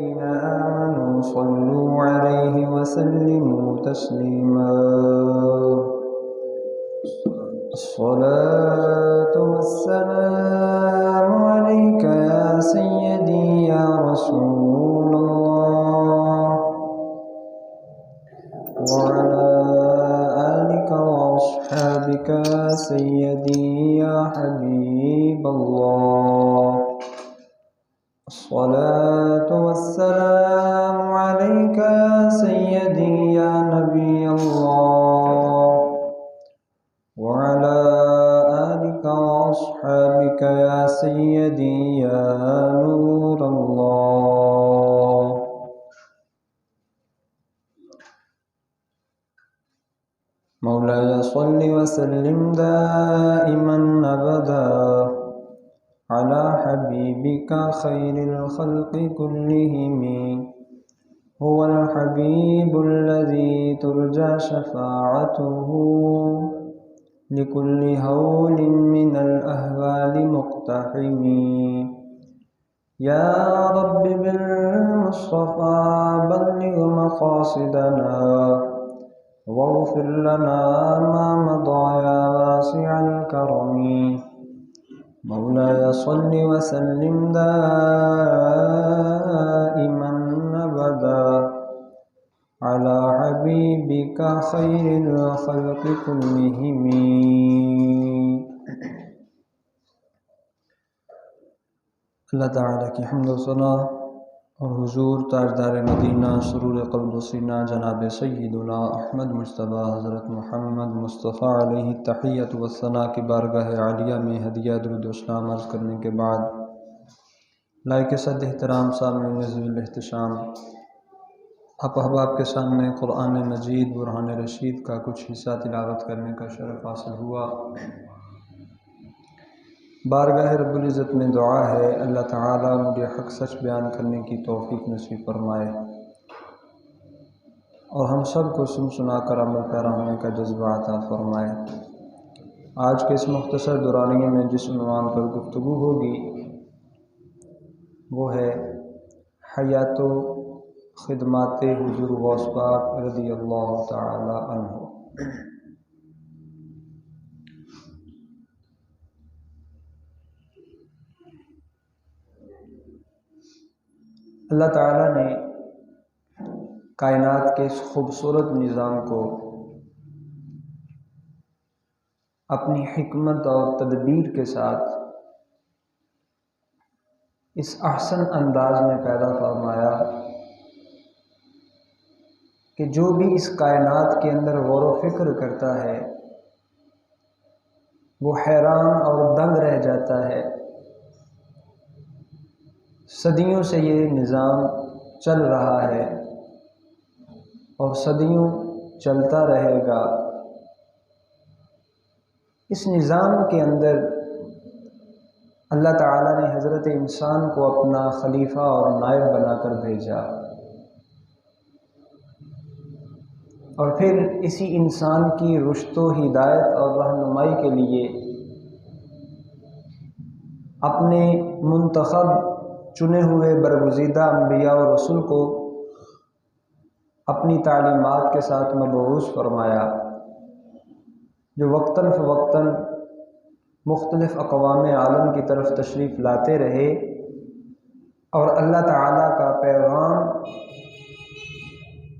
الذين آمنوا صلوا عليه وسلموا تسليما. الصلاة والسلام عليك يا سيدي يا رسول الله، وعلى آلك وأصحابك يا سيدي يا حبيب الله. الصلاة والسلام عليك يا سيدي يا نبي الله، وعلى آلك وأصحابك يا سيدي يا نور الله. مولاي صل وسلم دائما أبدا على حبيبك خير الخلق كلهم، هو الحبيب الذي ترجى شفاعته لكل هول من الأهوال مقتحم. يا رب بالمصطفى بلغ مقاصدنا واغفر لنا ما مضى يا واسع الكرم. مولاي صل وسلم دائما أبدا على حبيبك خير الخلق كلهم. اللہ تعالیٰ کی حمد و ثنا اور حضور تاجدار مدینہ سرور قلب و سینہ جناب سیدنا احمد مجتبیٰ حضرت محمد مصطفیٰ علیہ التحیۃ والثناء کی بارگاہ عالیہ میں ہدیہ درود و اسلام عرض کرنے کے بعد، لائق صد احترام سامعین ذوی الاحتشام، آپ احباب کے سامنے قرآن مجید برہان رشید کا کچھ حصہ تلاوت کرنے کا شرف حاصل ہوا۔ بارگاہ رب العزت میں دعا ہے اللہ تعالیٰ مجھے حق سچ بیان کرنے کی توفیق نصیب فرمائے اور ہم سب کو سنا کر عمل پیرا ہونے کا جذبہ عطا فرمائے۔ آج کے اس مختصر دورانیے میں جس عنوان پر گفتگو ہوگی وہ ہے حیات و خدمات حضور غوث پاک رضی اللہ تعالی عنہ۔ اللہ تعالیٰ نے کائنات کے اس خوبصورت نظام کو اپنی حکمت اور تدبیر کے ساتھ اس احسن انداز میں پیدا فرمایا کہ جو بھی اس کائنات کے اندر غور و فکر کرتا ہے وہ حیران اور دنگ رہ جاتا ہے۔ صدیوں سے یہ نظام چل رہا ہے اور صدیوں چلتا رہے گا۔ اس نظام کے اندر اللہ تعالیٰ نے حضرت انسان کو اپنا خلیفہ اور نائب بنا کر بھیجا، اور پھر اسی انسان کی رشد و ہدایت اور رہنمائی کے لیے اپنے منتخب چنے ہوئے برگزیدہ انبیاء و رسول کو اپنی تعلیمات کے ساتھ مبعوث فرمایا، جو وقتاً فوقتاً مختلف اقوام عالم کی طرف تشریف لاتے رہے اور اللہ تعالیٰ کا پیغام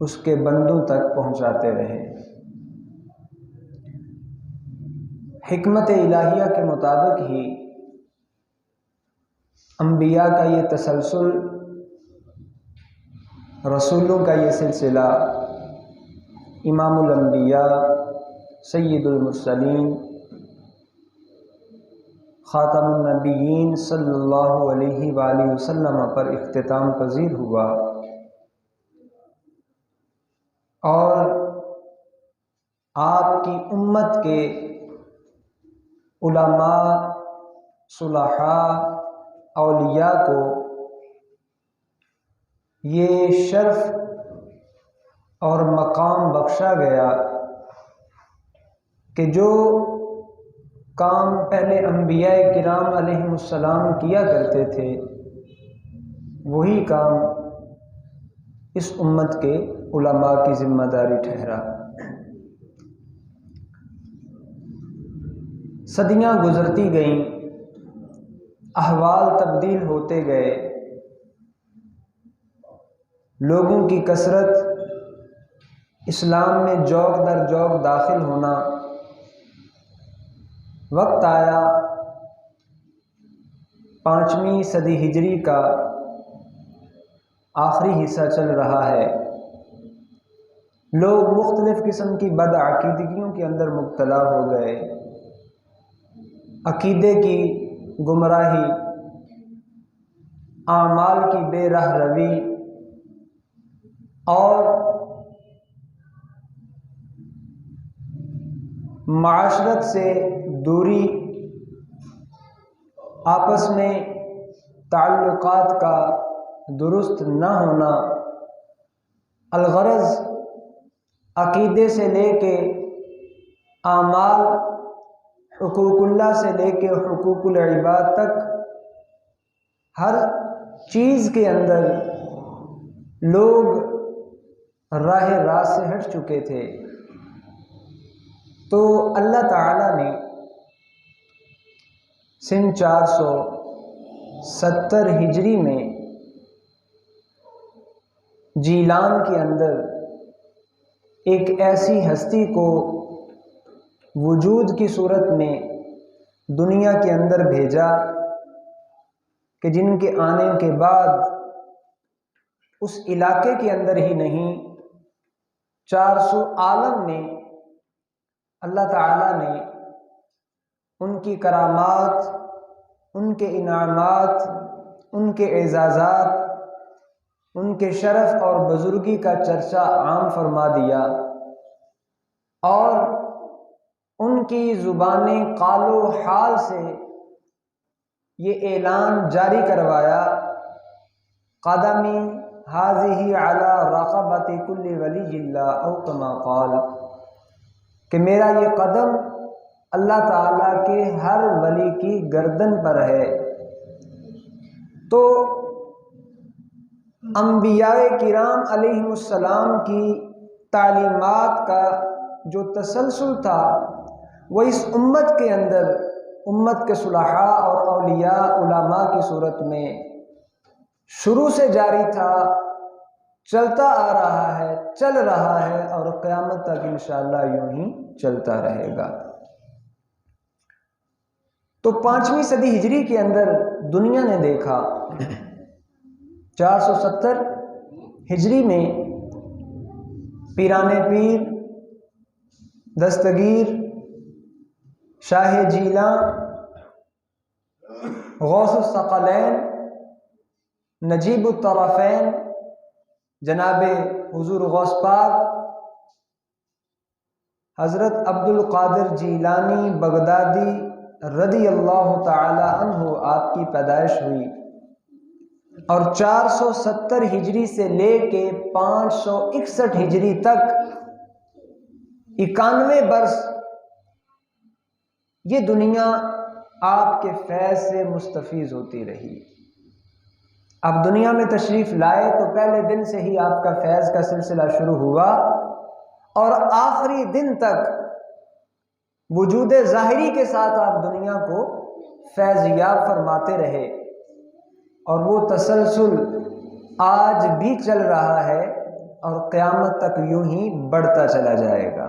اس کے بندوں تک پہنچاتے رہے۔ حکمت الہیہ کے مطابق ہی انبیاء کا یہ تسلسل، رسولوں کا یہ سلسلہ، امام الانبیاء سید المرسلین خاتم النبیین صلی اللہ علیہ وآلہ وسلم پر اختتام پذیر ہوا، اور آپ کی امت کے علماء، صلحاء، اولیاء کو یہ شرف اور مقام بخشا گیا کہ جو کام پہلے انبیاء کرام علیہم السلام کیا کرتے تھے وہی کام اس امت کے علماء کی ذمہ داری ٹھہرا۔ صدیاں گزرتی گئیں، احوال تبدیل ہوتے گئے، لوگوں کی کثرت، اسلام میں جوق در جوق داخل ہونا، وقت آیا 5ویں صدی ہجری کا آخری حصہ چل رہا ہے، لوگ مختلف قسم کی بدعقیدگیوں کے اندر مبتلا ہو گئے، عقیدے کی گمراہی، اعمال کی بے راہ روی اور معاشرت سے دوری، آپس میں تعلقات کا درست نہ ہونا، الغرض عقیدے سے لے کے اعمال، حقوق اللہ سے لے کے حقوق العباد تک ہر چیز کے اندر لوگ راہ راست سے ہٹ چکے تھے۔ تو اللہ تعالیٰ نے سن 470 ہجری میں جیلان کے اندر ایک ایسی ہستی کو وجود کی صورت میں دنیا کے اندر بھیجا کہ جن کے آنے کے بعد اس علاقے کے اندر ہی نہیں 400 عالم میں اللہ تعالیٰ نے ان کی کرامات، ان کے انعامات، ان کے اعزازات، ان کے شرف اور بزرگی کا چرچا عام فرما دیا، اور ان کی زبان قال و حال سے یہ اعلان جاری کروایا، قدمی حاضی علی رقبۃ کل ولی اللہ او کما قال، کہ میرا یہ قدم اللہ تعالیٰ کے ہر ولی کی گردن پر ہے۔ تو انبیاء کرام علیہم السلام کی تعلیمات کا جو تسلسل تھا وہ اس امت کے اندر، امت کے صلحاء اور اولیاء علماء کی صورت میں شروع سے جاری تھا، چلتا آ رہا ہے، چل رہا ہے، اور قیامت تک انشاءاللہ یوں ہی چلتا رہے گا۔ تو 5ویں صدی ہجری کے اندر دنیا نے دیکھا 470 ہجری میں پیران پیر، دستگیر، شاہ جیلاں، غوث الثقلین، نجیب الطرفین، جناب حضور غوث پاک حضرت عبد القادر جیلانی بغدادی رضی اللہ تعالی عنہ آپ کی پیدائش ہوئی، اور 470 ہجری سے لے کے 561 ہجری تک 91 برس یہ دنیا آپ کے فیض سے مستفیض ہوتی رہی۔ اب دنیا میں تشریف لائے تو پہلے دن سے ہی آپ کا فیض کا سلسلہ شروع ہوا، اور آخری دن تک وجود ظاہری کے ساتھ آپ دنیا کو فیض یاب فرماتے رہے، اور وہ تسلسل آج بھی چل رہا ہے اور قیامت تک یوں ہی بڑھتا چلا جائے گا۔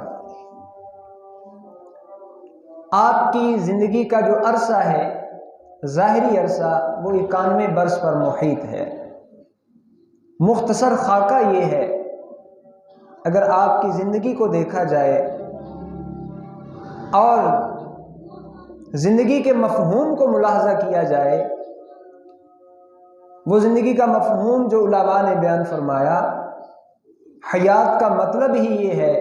آپ کی زندگی کا جو عرصہ ہے، ظاہری عرصہ، وہ 91 برس پر محیط ہے۔ مختصر خاکہ یہ ہے، اگر آپ کی زندگی کو دیکھا جائے اور زندگی کے مفہوم کو ملاحظہ کیا جائے، وہ زندگی کا مفہوم جو علماء نے بیان فرمایا، حیات کا مطلب ہی یہ ہے،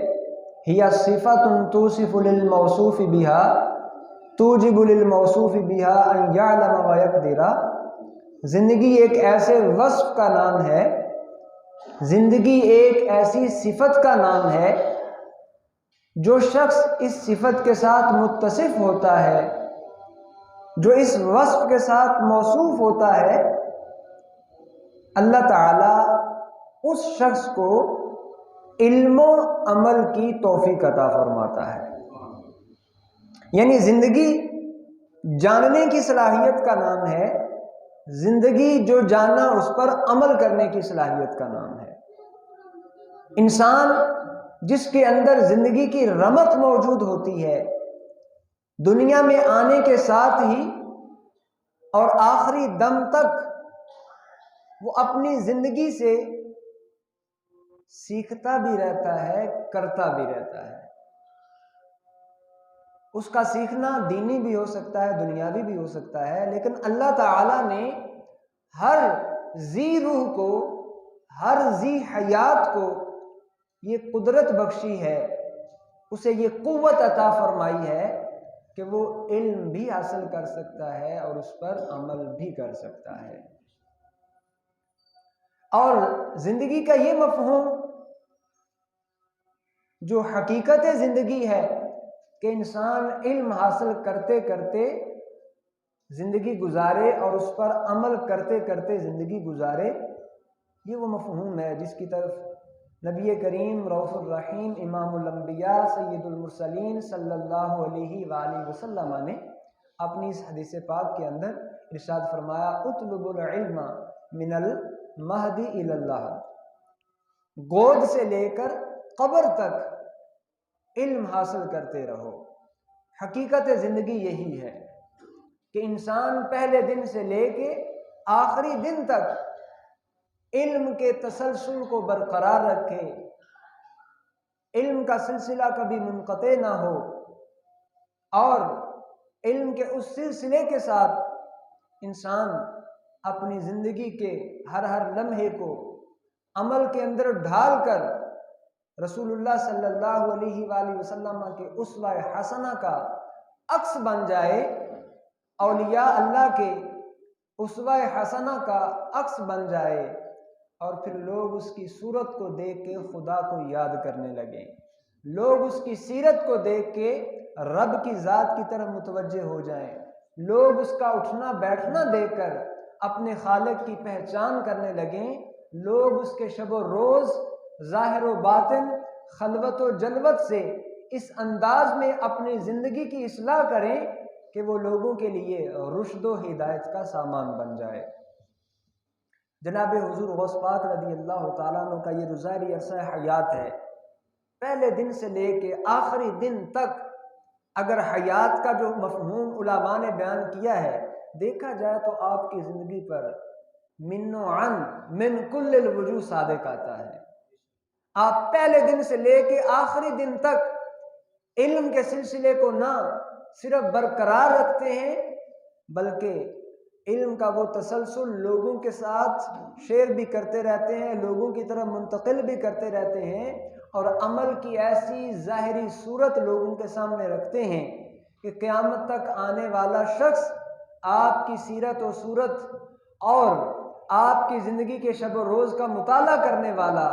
ہی صفۃ توصف للموصوف بها توجب للموصوف بها ان يعلم ويقدر، زندگی ایک ایسے وصف کا نام ہے، زندگی ایک ایسی صفت کا نام ہے جو شخص اس صفت کے ساتھ متصف ہوتا ہے، جو اس وصف کے ساتھ موصوف ہوتا ہے، اللہ تعالی اس شخص کو علم و عمل کی توفیق عطا فرماتا ہے۔ یعنی زندگی جاننے کی صلاحیت کا نام ہے، زندگی جو جاننا اس پر عمل کرنے کی صلاحیت کا نام ہے۔ انسان جس کے اندر زندگی کی رمق موجود ہوتی ہے، دنیا میں آنے کے ساتھ ہی اور آخری دم تک وہ اپنی زندگی سے سیکھتا بھی رہتا ہے، کرتا بھی رہتا ہے۔ اس کا سیکھنا دینی بھی ہو سکتا ہے، دنیاوی بھی ہو سکتا ہے، لیکن اللہ تعالی نے ہر ذی روح کو، ہر ذی حیات کو یہ قدرت بخشی ہے، اسے یہ قوت عطا فرمائی ہے کہ وہ علم بھی حاصل کر سکتا ہے اور اس پر عمل بھی کر سکتا ہے۔ اور زندگی کا یہ مفہوم جو حقیقت زندگی ہے کہ انسان علم حاصل کرتے کرتے زندگی گزارے اور اس پر عمل کرتے کرتے زندگی گزارے، یہ وہ مفہوم ہے جس کی طرف نبی کریم رؤوف الرحیم امام الانبیاء سید المرسلین صلی اللہ علیہ وآلہ وسلم نے اپنی اس حدیث پاک کے اندر ارشاد فرمایا، اطلب العلم من المہدی الی اللہ، گود سے لے کر قبر تک علم حاصل کرتے رہو۔ حقیقت زندگی یہی ہے کہ انسان پہلے دن سے لے کے آخری دن تک علم کے تسلسل کو برقرار رکھے، علم کا سلسلہ کبھی منقطع نہ ہو، اور علم کے اس سلسلے کے ساتھ انسان اپنی زندگی کے ہر لمحے کو عمل کے اندر ڈھال کر رسول اللہ صلی اللہ علیہ وآلہ وسلم کے اسوہ حسنہ کا عکس بن جائے، اولیاء اللہ کے اسوہ حسنہ کا عکس بن جائے، اور پھر لوگ اس کی صورت کو دیکھ کے خدا کو یاد کرنے لگیں، لوگ اس کی سیرت کو دیکھ کے رب کی ذات کی طرف متوجہ ہو جائیں، لوگ اس کا اٹھنا بیٹھنا دیکھ کر اپنے خالق کی پہچان کرنے لگیں، لوگ اس کے شب و روز ظاہر و باطن خلوت و جلوت سے اس انداز میں اپنی زندگی کی اصلاح کریں کہ وہ لوگوں کے لیے رشد و ہدایت کا سامان بن جائے۔ جناب حضور غوث پاک رضی اللہ تعالیٰ عنہ کا یہ جو ظاہری عرصہ حیات ہے، پہلے دن سے لے کے آخری دن تک اگر حیات کا جو مفہوم علماء نے بیان کیا ہے دیکھا جائے تو آپ کی زندگی پر من و عن من کل الوجوہ صادق آتا ہے۔ آپ پہلے دن سے لے کے آخری دن تک علم کے سلسلے کو نہ صرف برقرار رکھتے ہیں بلکہ علم کا وہ تسلسل لوگوں کے ساتھ شیئر بھی کرتے رہتے ہیں، لوگوں کی طرف منتقل بھی کرتے رہتے ہیں، اور عمل کی ایسی ظاہری صورت لوگوں کے سامنے رکھتے ہیں کہ قیامت تک آنے والا شخص آپ کی سیرت و صورت اور آپ کی زندگی کے شب و روز کا مطالعہ کرنے والا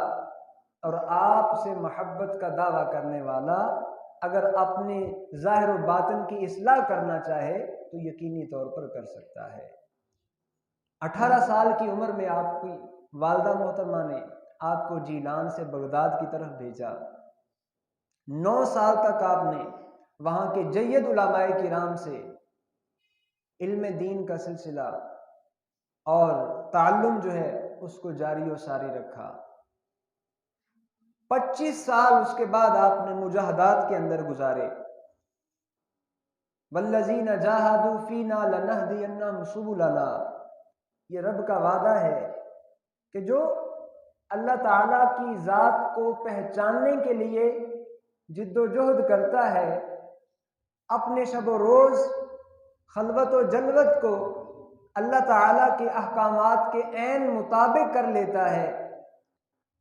اور آپ سے محبت کا دعویٰ کرنے والا اگر اپنے ظاہر و باطن کی اصلاح کرنا چاہے تو یقینی طور پر کر سکتا ہے۔ 18 سال کی عمر میں آپ کی والدہ محترمہ نے آپ کو جیلان سے بغداد کی طرف بھیجا، 9 سال تک آپ نے وہاں کے جید علماء کرام سے علم دین کا سلسلہ اور تعلم جو ہے اس کو جاری و ساری رکھا۔ 25 سال اس کے بعد آپ نے مجاہدات کے اندر گزارے، والذین جاہدوا فینا لنہدینہم سبلنا، یہ رب کا وعدہ ہے کہ جو اللہ تعالیٰ کی ذات کو پہچاننے کے لیے جد و جہد کرتا ہے، اپنے شب و روز خلوت و جلوت کو اللہ تعالیٰ کے احکامات کے عین مطابق کر لیتا ہے،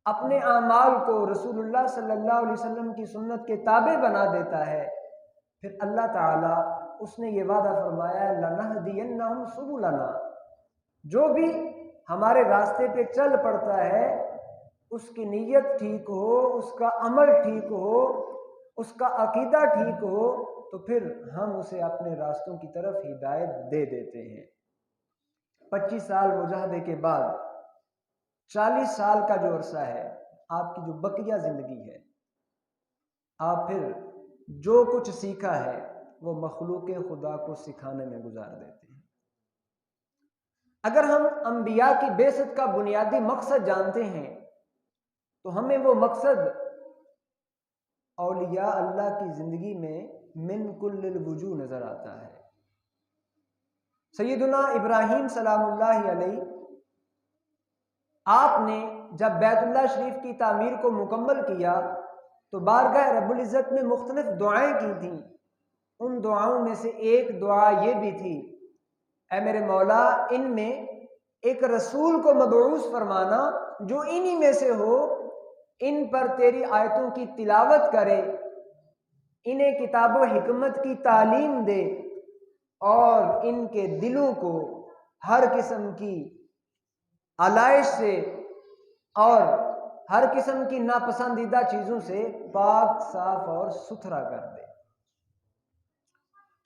اپنے اعمال کو رسول اللہ صلی اللہ علیہ وسلم کی سنت کے تابع بنا دیتا ہے، پھر اللہ تعالیٰ اس نے یہ وعدہ فرمایا ہے لَنَهْدِيَنَّهُمْ سُبُلَنَا، جو بھی ہمارے راستے پہ چل پڑتا ہے اس کی نیت ٹھیک ہو، اس کا عمل ٹھیک ہو، اس کا عقیدہ ٹھیک ہو تو پھر ہم اسے اپنے راستوں کی طرف ہدایت دے دیتے ہیں۔ 25 سال مجاہدے کے بعد 40 سال کا جو عرصہ ہے، آپ کی جو بقیہ زندگی ہے، آپ پھر جو کچھ سیکھا ہے وہ مخلوق خدا کو سکھانے میں گزار دیتے ہیں۔ اگر ہم انبیاء کی بعثت کا بنیادی مقصد جانتے ہیں تو ہمیں وہ مقصد اولیاء اللہ کی زندگی میں من کل الوجوہ نظر آتا ہے۔ سیدنا ابراہیم سلام اللہ علیہ، آپ نے جب بیت اللہ شریف کی تعمیر کو مکمل کیا تو بارگاہ رب العزت میں مختلف دعائیں کی تھیں۔ ان دعاؤں میں سے ایک دعا یہ بھی تھی، اے میرے مولا، ان میں ایک رسول کو مبعوث فرمانا جو انہی میں سے ہو، ان پر تیری آیتوں کی تلاوت کرے، انہیں کتاب و حکمت کی تعلیم دے اور ان کے دلوں کو ہر قسم کی علائش سے اور ہر قسم کی ناپسندیدہ چیزوں سے پاک، صاف اور ستھرا کر دے۔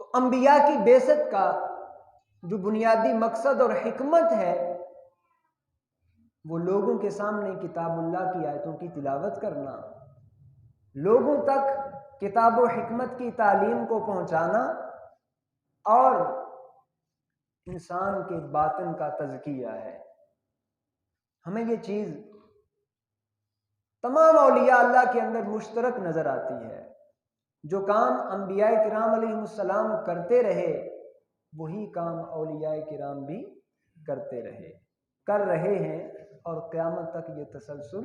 تو انبیاء کی بعثت کا جو بنیادی مقصد اور حکمت ہے وہ لوگوں کے سامنے کتاب اللہ کی آیتوں کی تلاوت کرنا، لوگوں تک کتاب و حکمت کی تعلیم کو پہنچانا اور انسان کے باطن کا تزکیہ ہے۔ ہمیں یہ چیز تمام اولیاء اللہ کے اندر مشترک نظر آتی ہے۔ جو کام انبیاء کرام علیہ السلام کرتے رہے وہی کام اولیاء کرام بھی کرتے رہے، کر رہے ہیں اور قیامت تک یہ تسلسل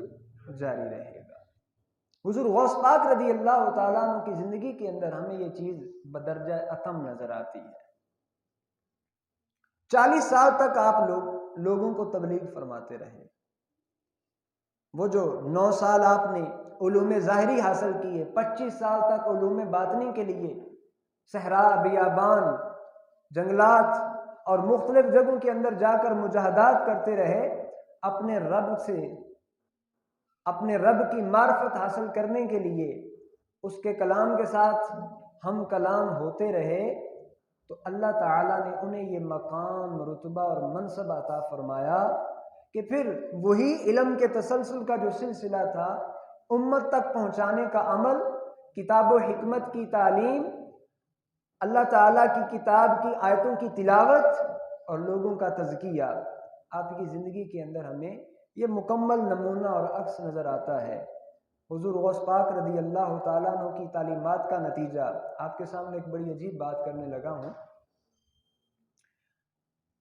جاری رہے گا۔ حضور غوث پاک رضی اللہ تعالیٰ عنہ کی زندگی کے اندر ہمیں یہ چیز بدرجہ اتم نظر آتی ہے۔ 40 سال تک آپ لوگوں کو تبلیغ فرماتے رہے۔ وہ جو 9 سال آپ نے علوم ظاہری حاصل کیے، 25 سال تک علوم باطنی کے لیے صحرا، بیابان، جنگلات اور مختلف جگہوں کے اندر جا کر مجاہدات کرتے رہے، اپنے رب کی معرفت حاصل کرنے کے لیے اس کے کلام کے ساتھ ہم کلام ہوتے رہے، تو اللہ تعالیٰ نے انہیں یہ مقام، رتبہ اور منصب عطا فرمایا کہ پھر وہی علم کے تسلسل کا جو سلسلہ تھا، امت تک پہنچانے کا عمل، کتاب و حکمت کی تعلیم، اللہ تعالیٰ کی کتاب کی آیتوں کی تلاوت اور لوگوں کا تزکیہ، آپ کی زندگی کے اندر ہمیں یہ مکمل نمونہ اور عکس نظر آتا ہے۔ حضور غوث پاک رضی اللہ تعالیٰ عنہ کی تعلیمات کا نتیجہ آپ کے سامنے ایک بڑی عجیب بات کرنے لگا ہوں۔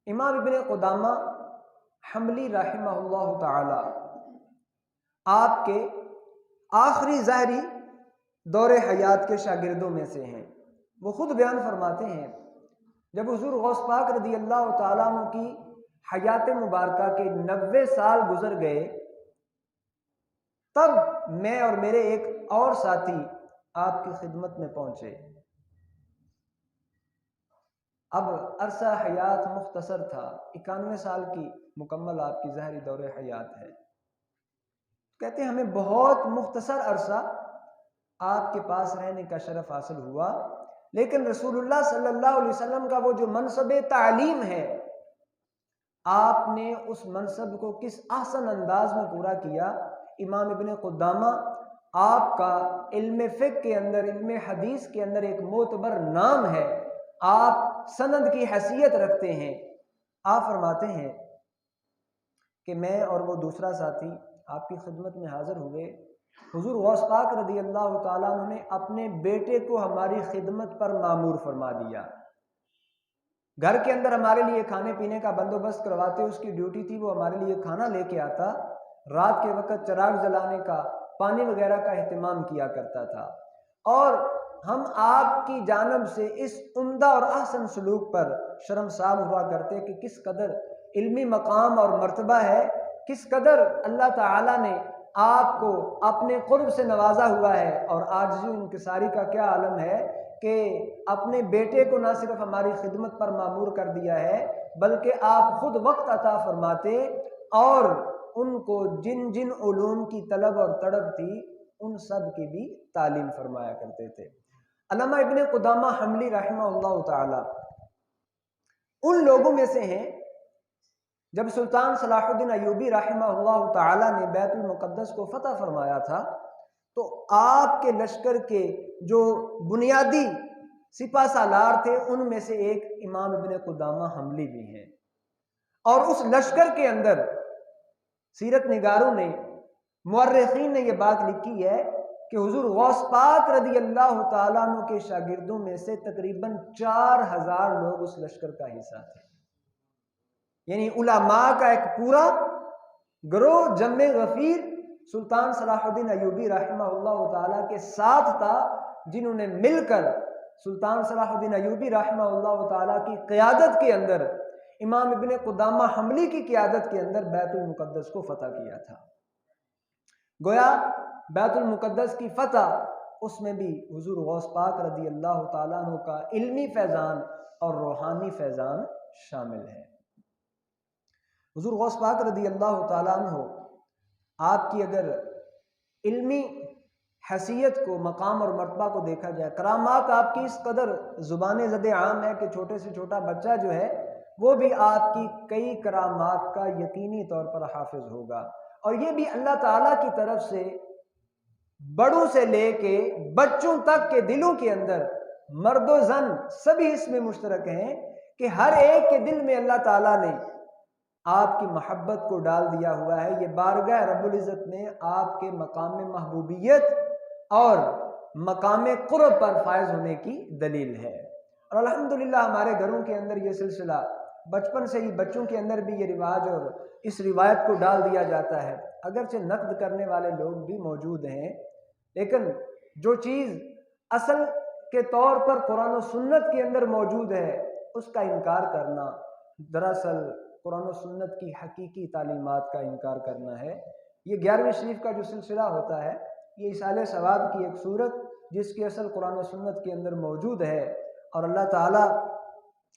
امام ابن قدامہ حنبلی رحمہ اللہ تعالی آپ کے آخری ظاہری دور حیات کے شاگردوں میں سے ہیں۔ وہ خود بیان فرماتے ہیں، جب حضور غوث پاک رضی اللہ تعالیٰ عنہ کی حیات مبارکہ کے 90 سال گزر گئے، تب میں اور میرے ایک اور ساتھی آپ کی خدمت میں پہنچے۔ اب عرصہ حیات مختصر تھا، 91 سال کی مکمل آپ کی ظاہری دور حیات ہے۔ کہتے ہیں ہمیں بہت مختصر عرصہ آپ کے پاس رہنے کا شرف حاصل ہوا، لیکن رسول اللہ صلی اللہ علیہ وسلم کا وہ جو منصب تعلیم ہے، آپ نے اس منصب کو کس احسن انداز میں پورا کیا۔ امام ابن قدامہ آپ کا علم فقہ کے اندر، علم حدیث کے اندر ایک معتبر نام ہے، آپ سند کی حیثیت رکھتے ہیں۔ آپ فرماتے ہیں کہ میں اور وہ دوسرا ساتھی آپ کی خدمت میں حاضر ہوئے۔ حضور غوث پاک رضی اللہ تعالیٰ عنہ نے اپنے بیٹے کو ہماری خدمت پر مامور فرما دیا۔ گھر کے اندر ہمارے لیے کھانے پینے کا بندوبست کرواتے، اس کی ڈیوٹی تھی وہ ہمارے لیے کھانا لے کے آتا، رات کے وقت چراغ جلانے کا، پانی وغیرہ کا اہتمام کیا کرتا تھا، اور ہم آپ کی جانب سے اس عمدہ اور احسن سلوک پر شرمسار ہوا کرتے کہ کس قدر علمی مقام اور مرتبہ ہے، کس قدر اللہ تعالیٰ نے آپ کو اپنے قرب سے نوازا ہوا ہے، اور عاجزی و انکساری کا کیا عالم ہے کہ اپنے بیٹے کو نہ صرف ہماری خدمت پر مامور کر دیا ہے بلکہ آپ خود وقت عطا فرماتے اور ان کو جن جن علوم کی طلب اور تڑپ تھی ان سب کی بھی تعلیم فرمایا کرتے تھے۔ علامہ ابن قدامہ حنبلی رحمہ اللہ تعالی ان لوگوں میں سے ہیں جب سلطان صلاح الدین ایوبی رحمہ اللہ تعالی نے بیت المقدس کو فتح فرمایا تھا تو آپ کے لشکر کے جو بنیادی سپہ سالار تھے ان میں سے ایک امام ابن قدامہ حملی بھی ہیں، اور اس لشکر کے اندر سیرت نگاروں نے، مورخین نے یہ بات لکھی ہے کہ حضور غوث پاک رضی اللہ تعالیٰ عنہ کے شاگردوں میں سے تقریباً 4000 لوگ اس لشکر کا حصہ تھے، یعنی علماء کا ایک پورا گروہ جمع غفیر سلطان صلاح الدین ایوبی رحمہ اللہ تعالیٰ کے ساتھ تھا، جنہوں نے مل کر سلطان صلاح الدین ایوبی رحمہ اللہ تعالیٰ کی قیادت کے اندر، امام ابن قدامہ حملی کی قیادت کے اندر بیت المقدس کو فتح کیا تھا۔ گویا بیت المقدس کی فتح، اس میں بھی حضور غوث پاک رضی اللہ تعالیٰ عنہ کا علمی فیضان اور روحانی فیضان شامل ہے۔ حضور غوث پاک رضی اللہ تعالیٰ عنہ، آپ کی اگر علمی حیثیت کو، مقام اور مرتبہ کو دیکھا جائے، کرامات آپ کی اس قدر زبان زد عام ہے کہ چھوٹے سے چھوٹا بچہ جو ہے وہ بھی آپ کی کئی کرامات کا یقینی طور پر حافظ ہوگا، اور یہ بھی اللہ تعالیٰ کی طرف سے بڑوں سے لے کے بچوں تک کے دلوں کے اندر، مرد و زن سبھی اس میں مشترک ہیں کہ ہر ایک کے دل میں اللہ تعالیٰ نے آپ کی محبت کو ڈال دیا ہوا ہے۔ یہ بارگاہ رب العزت میں آپ کے مقام محبوبیت اور مقام قرب پر فائز ہونے کی دلیل ہے، اور الحمدللہ ہمارے گھروں کے اندر یہ سلسلہ بچپن سے ہی، بچوں کے اندر بھی یہ رواج اور اس روایت کو ڈال دیا جاتا ہے۔ اگرچہ نقد کرنے والے لوگ بھی موجود ہیں، لیکن جو چیز اصل کے طور پر قرآن و سنت کے اندر موجود ہے اس کا انکار کرنا دراصل قرآن و سنت کی حقیقی تعلیمات کا انکار کرنا ہے۔ یہ 11ویں شریف کا جو سلسلہ ہوتا ہے، یہ اصالہ ثواب کی ایک صورت جس کی اصل قرآن و سنت کے اندر موجود ہے، اور اللہ تعالیٰ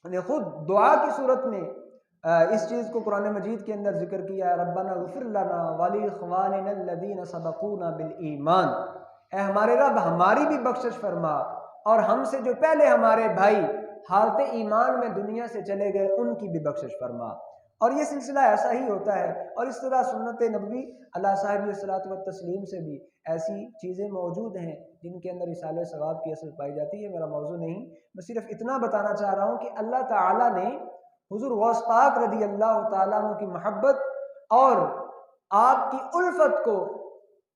نے خود دعا کی صورت میں اس چیز کو قرآن مجید کے اندر ذکر کیا ہے، ربنا اغفر لنا ولاخواننا الذین سبقونا بالایمان، اے ہمارے رب ہماری بھی بخشش فرما اور ہم سے جو پہلے ہمارے بھائی حالت ایمان میں دنیا سے چلے گئے ان کی بھی بخشش فرما۔ اور یہ سلسلہ ایسا ہی ہوتا ہے، اور اس طرح سنت نبوی اللہ صاحب الصلاۃ والتسلیم سے بھی ایسی چیزیں موجود ہیں جن کے اندر اصالہ ثواب کی اصل پائی جاتی ہے۔ میرا موضوع نہیں، میں صرف اتنا بتانا چاہ رہا ہوں کہ اللہ تعالیٰ نے حضور غوث پاک رضی اللہ تعالیٰ عنہ کی محبت اور آپ کی الفت کو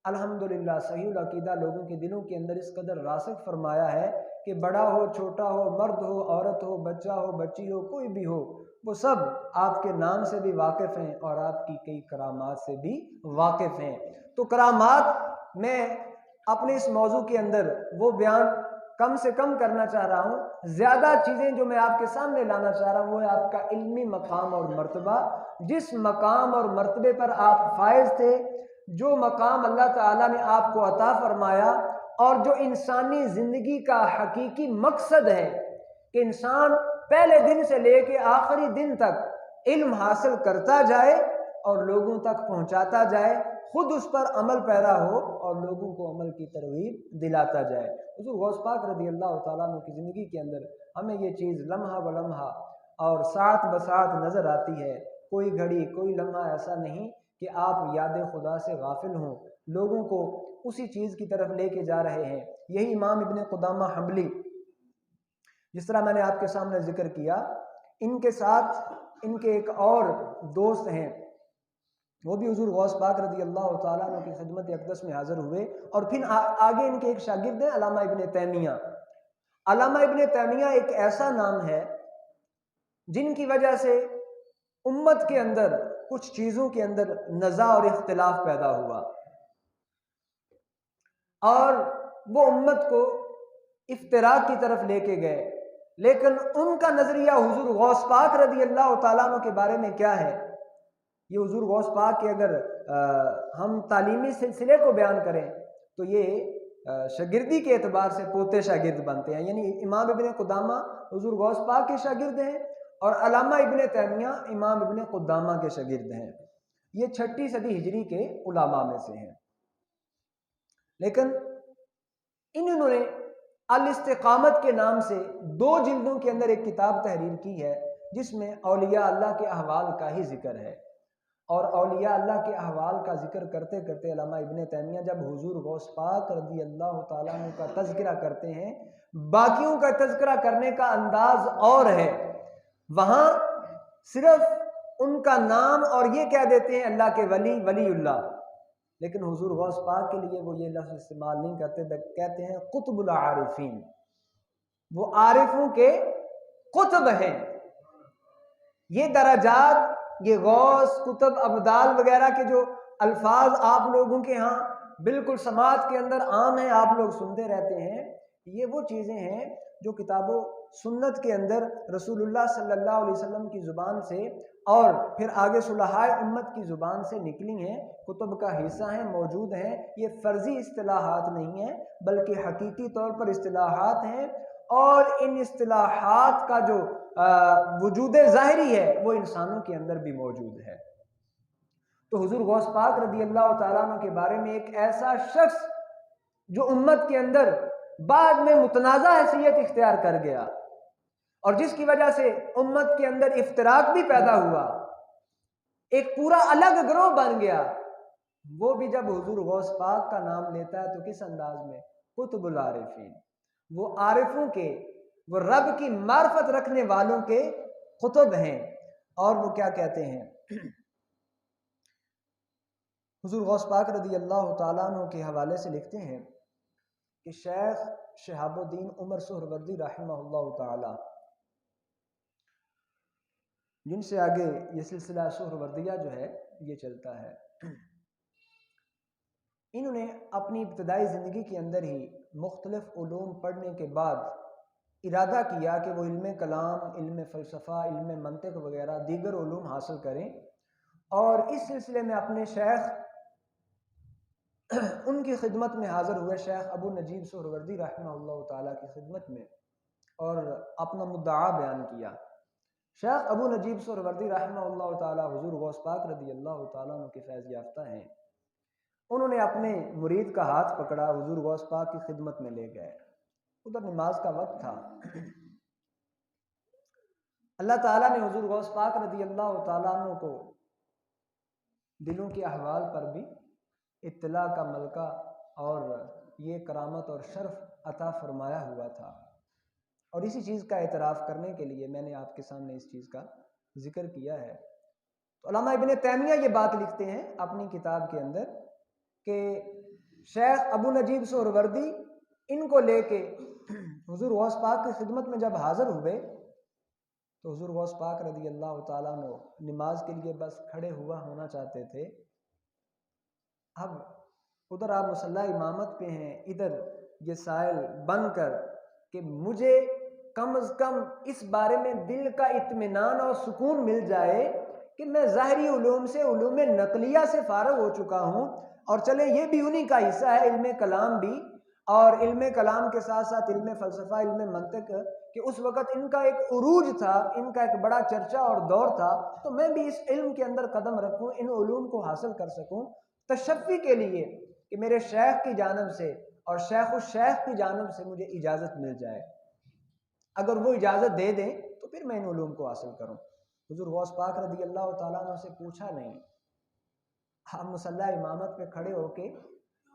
الحمدللہ صحیح العقیدہ لوگوں کے دلوں کے اندر اس قدر راسخ فرمایا ہے کہ بڑا ہو، چھوٹا ہو، مرد ہو، عورت ہو، بچہ ہو، بچی ہو، کوئی بھی ہو، وہ سب آپ کے نام سے بھی واقف ہیں اور آپ کی کئی کرامات سے بھی واقف ہیں۔ تو کرامات میں اپنے اس موضوع کے اندر وہ بیان کم سے کم کرنا چاہ رہا ہوں، زیادہ چیزیں جو میں آپ کے سامنے لانا چاہ رہا ہوں وہ ہے آپ کا علمی مقام اور مرتبہ، جس مقام اور مرتبے پر آپ فائز تھے، جو مقام اللہ تعالیٰ نے آپ کو عطا فرمایا، اور جو انسانی زندگی کا حقیقی مقصد ہے کہ انسان پہلے دن سے لے کے آخری دن تک علم حاصل کرتا جائے اور لوگوں تک پہنچاتا جائے، خود اس پر عمل پیرا ہو اور لوگوں کو عمل کی ترغیب دلاتا جائے۔ حضور غوث پاک رضی اللہ تعالیٰ عنہ کی زندگی کے اندر ہمیں یہ چیز لمحہ بلمحہ اور ساتھ بساتھ نظر آتی ہے۔ کوئی گھڑی، کوئی لمحہ ایسا نہیں کہ آپ یاد خدا سے غافل ہوں، لوگوں کو اسی چیز کی طرف لے کے جا رہے ہیں۔ یہی امام ابن قدامہ حنبلی، جس طرح میں نے آپ کے سامنے ذکر کیا، ان کے ساتھ ان کے ایک اور دوست ہیں، وہ بھی حضور غوث پاک رضی اللہ تعالیٰ عنہ کی خدمت اقدس میں حاضر ہوئے، اور پھر آگے ان کے ایک شاگرد ہیں علامہ ابن تیمیہ۔ علامہ ابن تیمیہ ایک ایسا نام ہے جن کی وجہ سے امت کے اندر کچھ چیزوں کے اندر نزاع اور اختلاف پیدا ہوا، اور وہ امت کو افتراق کی طرف لے کے گئے، لیکن ان کا نظریہ حضور غوث پاک رضی اللہ تعالیٰ عنہ کے بارے میں کیا ہے؟ یہ حضور غوث پاک کے اگر ہم تعلیمی سلسلے کو بیان کریں تو یہ شاگردی کے اعتبار سے پوتے شاگرد بنتے ہیں، یعنی امام ابن قدامہ حضور غوث پاک کے شاگرد ہیں اور علامہ ابن تیمیہ امام ابن قدامہ کے شاگرد ہیں۔ یہ 6 صدی ہجری کے علماء میں سے ہیں، لیکن انہوں نے الاستقامت کے نام سے 2 جلدوں کے اندر ایک کتاب تحریر کی ہے جس میں اولیاء اللہ کے احوال کا ہی ذکر ہے، اور اولیاء اللہ کے احوال کا ذکر کرتے کرتے علامہ ابن تیمیہ جب حضور غوث پاک رضی اللہ تعالیٰ عنہ کا تذکرہ کرتے ہیں، باقیوں کا تذکرہ کرنے کا انداز اور ہے، وہاں صرف ان کا نام اور یہ کہہ دیتے ہیں اللہ کے ولی ولی اللہ، لیکن حضور غوث پاک کے لیے وہ یہ لفظ استعمال نہیں کرتے، کہتے ہیں قطب العارفین، وہ عارفوں کے قطب ہیں۔ یہ درجات، یہ غوث، قطب، ابدال وغیرہ کے جو الفاظ آپ لوگوں کے ہاں بالکل سماعت کے اندر عام ہیں، آپ لوگ سنتے رہتے ہیں، یہ وہ چیزیں ہیں جو کتاب و سنت کے اندر رسول اللہ صلی اللہ علیہ وسلم کی زبان سے اور پھر آگے صلحائے امت کی زبان سے نکلی ہیں، کتب کا حصہ ہیں، موجود ہیں۔ یہ فرضی اصطلاحات نہیں ہیں بلکہ حقیقی طور پر اصطلاحات ہیں، اور ان اصطلاحات کا جو وجود ظاہری ہے وہ انسانوں کے اندر بھی موجود ہے۔ تو حضور غوث پاک رضی اللہ تعالیٰ عنہ کے بارے میں ایک ایسا شخص جو امت کے اندر بعد میں متنازع حیثیت اختیار کر گیا اور جس کی وجہ سے امت کے اندر افتراق بھی پیدا ہوا، ایک پورا الگ گروہ بن گیا، وہ بھی جب حضور غوث پاک کا نام لیتا ہے تو کس انداز میں؟ قطب العارفین، وہ عارفوں کے، وہ رب کی معرفت رکھنے والوں کے قطب ہیں۔ اور وہ کیا کہتے ہیں؟ حضور غوث پاک رضی اللہ تعالیٰ عنہ کے حوالے سے لکھتے ہیں کہ شیخ شہاب الدین عمر سہروردی رحمہ اللہ تعالی، جن سے آگے یہ سلسلہ سہروردیہ جو ہے یہ چلتا ہے، انہوں نے اپنی ابتدائی زندگی کے اندر ہی مختلف علوم پڑھنے کے بعد ارادہ کیا کہ وہ علم کلام، علم فلسفہ، علم منطق وغیرہ دیگر علوم حاصل کریں، اور اس سلسلے میں اپنے شیخ ان کی خدمت میں حاضر ہوئے، شیخ ابو نجیب سہروردی رحمہ اللہ تعالیٰ کی خدمت میں، اور اپنا مدعا بیان کیا۔ شیخ ابو نجیب سہروردی رحمہ اللہ تعالیٰ حضور غوث پاک رضی اللہ تعالیٰ عنہ کے فیض یافتہ ہیں، انہوں نے اپنے مرید کا ہاتھ پکڑا، حضور غوث پاک کی خدمت میں لے گئے، ادھر نماز کا وقت تھا، اللہ تعالیٰ نے حضور غوث پاک رضی اللہ تعالیٰ عنہ کو دلوں کے احوال پر بھی اطلاع کا ملکہ اور یہ کرامت اور شرف عطا فرمایا ہوا تھا، اور اسی چیز کا اعتراف کرنے کے لیے میں نے آپ کے سامنے اس چیز کا ذکر کیا ہے۔ تو علامہ ابن تیمیہ یہ بات لکھتے ہیں اپنی کتاب کے اندر کہ شیخ ابو نجیب سہروردی ان کو لے کے حضور غوث پاک کی خدمت میں جب حاضر ہوئے تو حضور غوث پاک رضی اللہ تعالیٰ عنہ نماز کے لیے بس کھڑے ہونا چاہتے تھے۔ اب ادھر آپ مصلی امامت پہ ہیں، ادھر یہ سائل بن کر کہ مجھے کم از کم اس بارے میں دل کا اطمینان اور سکون مل جائے کہ میں ظاہری علوم سے، علوم نقلیہ سے فارغ ہو چکا ہوں، اور چلے یہ بھی انہی کا حصہ ہے، علم کلام بھی، اور علم کلام کے ساتھ ساتھ علم فلسفہ، علم منطق، کہ اس وقت ان کا ایک عروج تھا، ان کا ایک بڑا چرچا اور دور تھا، تو میں بھی اس علم کے اندر قدم رکھوں، ان علوم کو حاصل کر سکوں، تشفی کے لیے کہ میرے شیخ کی جانب سے اور شیخ الشیخ کی جانب سے مجھے اجازت مل جائے، اگر وہ اجازت دے دیں تو پھر میں ان علوم کو حاصل کروں۔ حضور غوث پاک رضی اللہ تعالیٰ عنہ سے پوچھا نہیں، ہم مصلی امامت پہ کھڑے ہو کے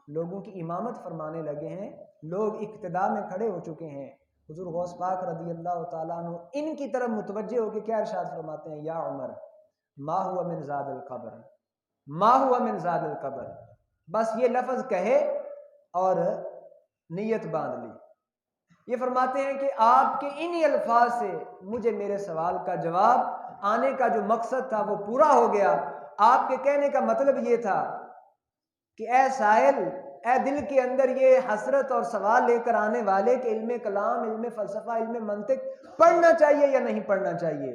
لوگوں کی امامت فرمانے لگے ہیں، لوگ اقتداء میں کھڑے ہو چکے ہیں، حضور غوث پاک رضی اللہ تعالیٰ عنہ ان کی طرف متوجہ ہو کے کیا ارشاد فرماتے ہیں؟ یا عمر ما ہوا من زاد القبر، ما ہوا من زاد القبر، بس یہ لفظ کہے اور نیت باندھ لی۔ یہ فرماتے ہیں کہ آپ کے انہی الفاظ سے مجھے میرے سوال کا جواب آنے کا جو مقصد تھا وہ پورا ہو گیا۔ آپ کے کہنے کا مطلب یہ تھا کہ اے سائل، اے دل کے اندر یہ حسرت اور سوال لے کر آنے والے کہ علم کلام، علم فلسفہ، علم منطق پڑھنا چاہیے یا نہیں پڑھنا چاہیے،